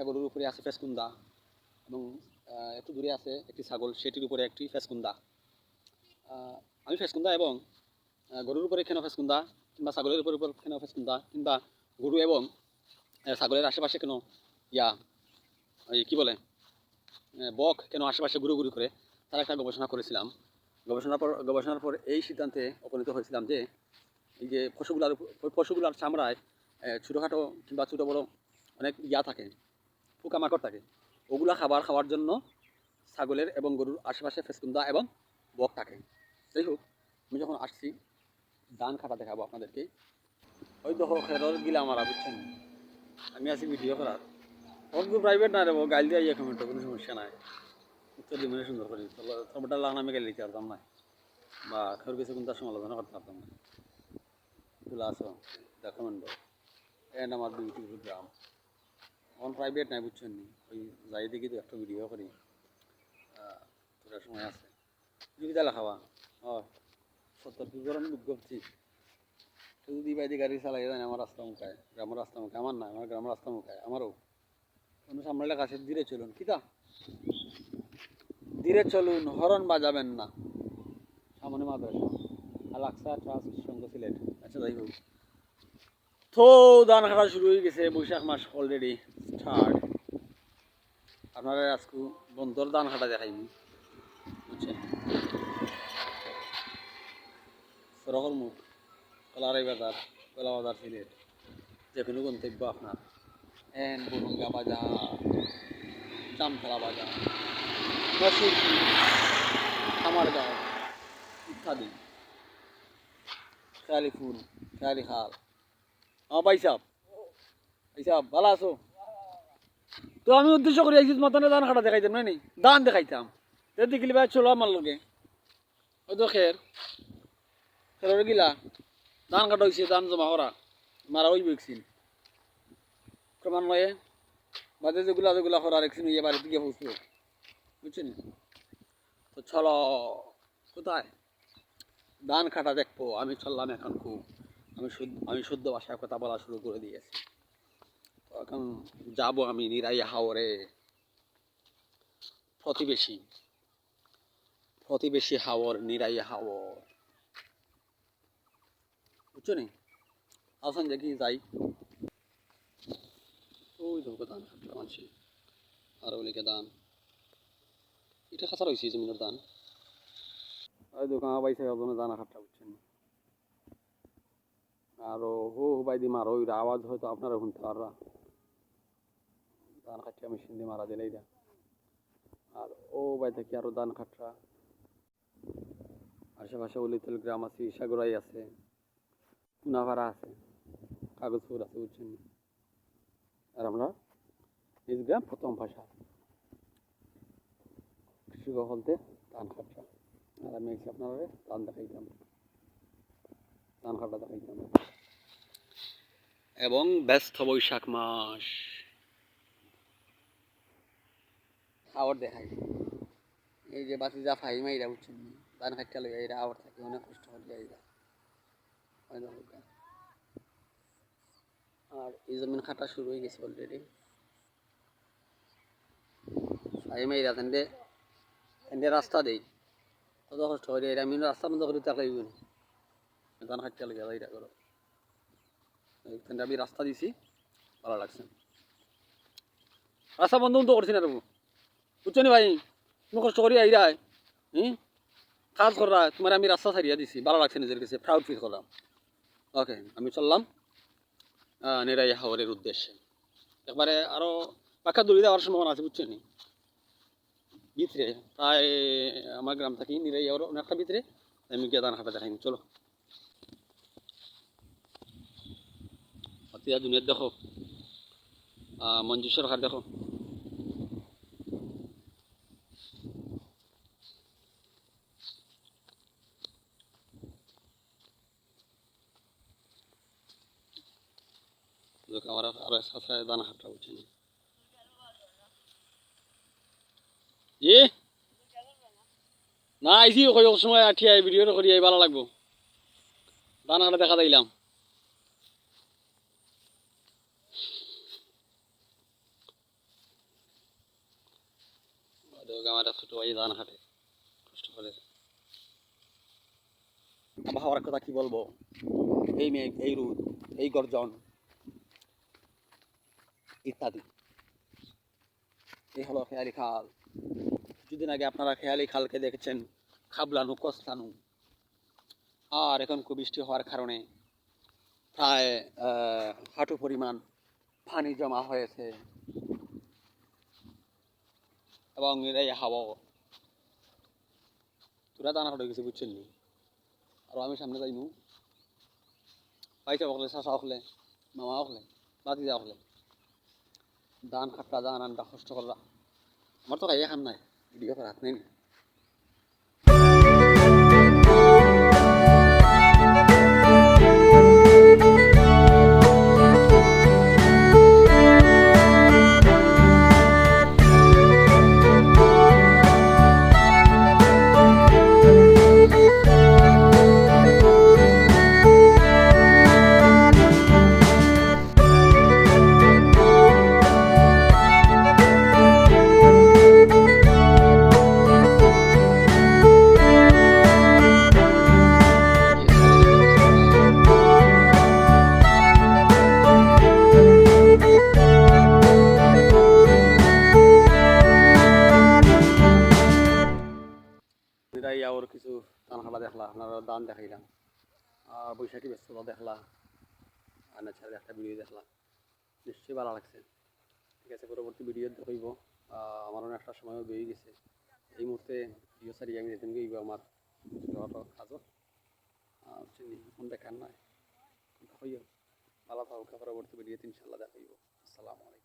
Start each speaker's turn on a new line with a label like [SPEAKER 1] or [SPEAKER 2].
[SPEAKER 1] গরুর উপরে আছে ফেসকুন্দা এবং একটু দূরে আছে একটি ছাগল, সেটির উপরে একটি ফেসকুন্দা। আমি ফেসকুন্দা এবং গরুর উপরে কেন ফেসকুন্দা, কিংবা ছাগলের উপর কেন ফেসকুন্দা, কিংবা গরু এবং ছাগলের আশেপাশে কেন কি বলে বক কেন আশেপাশে ঘুরু ঘুরি করে, তার একটা গবেষণা করেছিলাম। গবেষণার পর এই সিদ্ধান্তে উপনীত হয়েছিলাম যে এই যে পশুগুলার চামড়ায় ছোটোখাটো কিংবা ছোটো বড়ো অনেক থাকে, পোকামাকড় থাকে, ওগুলা খাওয়ার জন্য ছাগলের এবং গরুর আশেপাশে ফেসকুন্দা এবং বক থাকে। যাই হোক, আমি যখন আসছি ধান কাটা দেখাবো আপনাদেরকে। ওই দেখো খেরর গিলা মারা, বুঝছেন, আমি আছি ভিডিও করার। অল্প প্রাইভেট না রেবো, গাইল দিয়ে কমেন্ট, কোনো সমস্যা নাই, উত্তর দিই সুন্দর করি। সবটা লাগান আমি গাইলে দিতে পারতাম না, বা খের কিছু কিন্তু সমালোচনা করতে পারতাম না। তুলা আসো কমেন্ট এন্ড আমার বিউটিফুল গ্রাম অন প্রাইভেট নাই, বুঝছেন নি। ওই যাই দেখি তো একটা ভিডিও করি, তোটার সময় আছে সুবিধা লেখাওয়া। সত্তর পুজোর আমি বিজ্ঞপ্তি যদি বাইরে গাড়ি চালাই জানি আমার রাস্তা মুখায়, গ্রামের রাস্তা মুখায়, আমার না, আমার গ্রামের রাস্তা মুখায় আমারও কোনো সামনে কাছে ধীরে চলুন, কিতা ধীরে চলুন, হরন বাজাবেন না। সামনে মাদ্রাসা আলাক্সা ট্রাস্ট সংঘ সিলেট। আচ্ছা যাই হোক, তো ধান কাটা শুরু হয়ে গেছে, বৈশাখ মাস অলরেডি স্টার্ট। আপনারা আজকে বন্ধর ধান কাটা দেখাইনি, বুঝছেন। সরকর মুখ কলারাই বাজার, কলা বাজার সিলেট, যে কোনো গন্তব্য আপনার বরুঙ্গা বাজার, জামতলা বাজার, নরসিংদী, খামারগাঁও ইত্যাদি, খেয়ালি ফুল, খেয়ালি খাল। ভাই সাহেব ভালো আছো? তো আমি উদ্দেশ্য করি আইসি মতনে ধান কাটা দেখাইতাম না, নি ধান দেখাইতাম, দেখিলি ভাই চলো আমার লগে। ওই তো খেরের গিলা ধান কাটা হয়েছে, ধান জমা করা মারা ওই ভ্যাকসিন ক্রমান্বয়ে বাদে যেগুলা করার একদিন ইয়ে বাড়ির দিকে পৌঁছবো, বুঝছেন। তো চলো কোথায় ধান কাটা দেখবো। আমি চললাম এখন, খুব আমি শুদ্ধ ভাষায় কথা বলা শুরু করে দিয়েছি। তো এখন যাবো আমি নিরাই হাওরে, প্রতিবেশী হাওর, নিরাই হাওর, বুঝছো নি। আসেন দেখি যাই। ওই ধোক ধান খাটটা মানছি, আর ওলিকে ধান এটা খাঁচা রয়েছে জমিনের ধান। ওই দোকান বাইছে ধান খাটটা, বুঝছেন। আরো হো বাই দি মারো ওইরা আওয়াজ হয়তো আপনারা শুনতে পাররা, ধান খাটিয়া মেশিন দিয়ে মারা দিলে এইটা। আর ও বাই থেকে আরো ধান খাটরা, আশেপাশে অলিতল গ্রাম আছে, সাগরাই আছে, কুনাভাড়া আছে, কাগজপুর আছে, বুঝছেন। আর আমরা নিজ গ্রাম প্রথম ভাষা কৃষি বলতে ধান খাটরা। আর আমি এসে আপনারা ধান দেখাইতাম, ধান কাটা দেখাইতাম। এবং ব্যস্ত বৈশাখ মাস খাওয়ার দেখাই, এই যে বাতি যা ফাইমা এরা, বুঝছেন, ধান খাইতে লাগে এরা আবার থাকে, অনেক কষ্ট হয়ে যায় এরা। আর এই জমিন খাটা শুরু হয়ে গেছে অলরেডি। ফাইমা এরা তেন্ডে রাস্তা দেই, কত কষ্ট হয়ে যায়। আমি রাস্তা বন্ধ করে তাকাই ধান খাইতে লাগে এটা করো। আমি রাস্তা দিছি, ভালো লাগছে। রাস্তা বন্ধ বন্ধ করছি না তবু, বুঝছো নি ভাই, তুমি কষ্ট করি আইরা কাজ করা, তোমার আমি রাস্তা ছাড়িয়ে দিছি, ভালো লাগছে নিজের কাছে, প্রাউড ফিল করলাম। ওকে, আমি চললাম নিরাই হাওরের উদ্দেশ্যে। একবারে আরো পাখা দৌড়ে যাওয়ার সম্ভাবনা আছে, বুঝছেন নি। ভিতরে প্রায় আমার গ্রাম থাকি নিরাই হাওর অনেকটা ভিতরে, আমি গিয়ে ধান খাটা দেখাইনি। চলো দুনিয়ার দেখো, মঞ্জু সরকার দেখো, আমার আরো দানা হাটটা, বুঝছেন। না আইসি কই সময় আঠিয়া ভিডিও করি ভালো লাগবো, দানা হাটা দেখা দিলাম। আমার ছোট ভাই ধান হাটে কষ্ট করে। আবহাওয়ার কথা কি বলবো, এই মেঘ, এই রোদ, এই গর্জন ইত্যাদি। এই হলো খেয়ালি খাল। কিছুদিন আগে আপনারা খেয়ালি খালকে দেখেছেন খাবলানো কসলানো, আর এখন খুব বৃষ্টি হওয়ার কারণে প্রায় হাঁটু পরিমাণ পানি জমা হয়েছে এবং এই হাওয়া তোরা দানা হয়ে গেছে বুঝছেন নি। আর আমি সামনে যাইমু পাইতে হলে চাষা হলে মামা হলে বাতি যা হলে ধান খাটটা ধান আনটা কষ্ট করলা আমার তো খাইয়ে খান নাই ভিডিও করার হাত নেই। ওর কিছু ধান খালা দেখলা আপনারা ধান দেখাইলাম, বৈশাখী ব্যস্ততা দেখলা, আর নেচারের একটা ভিডিও দেখলা, নিশ্চয়ই ভালো লাগছে। ঠিক আছে, পরবর্তী ভিডিও হইব। আমার অনেক একটা সময়ও বেরিয়ে গেছে, এই মুহূর্তে ভিডিও সারিয়ে আমি যেতেন গিয়ে আমার কাজও চিনি ফোন দেখার নয় হইও। ভালো থাকুক, পরবর্তী ভিডিওতে ইনশাল্লাহ দেখা হইব। আসসালামু আলাইকুম।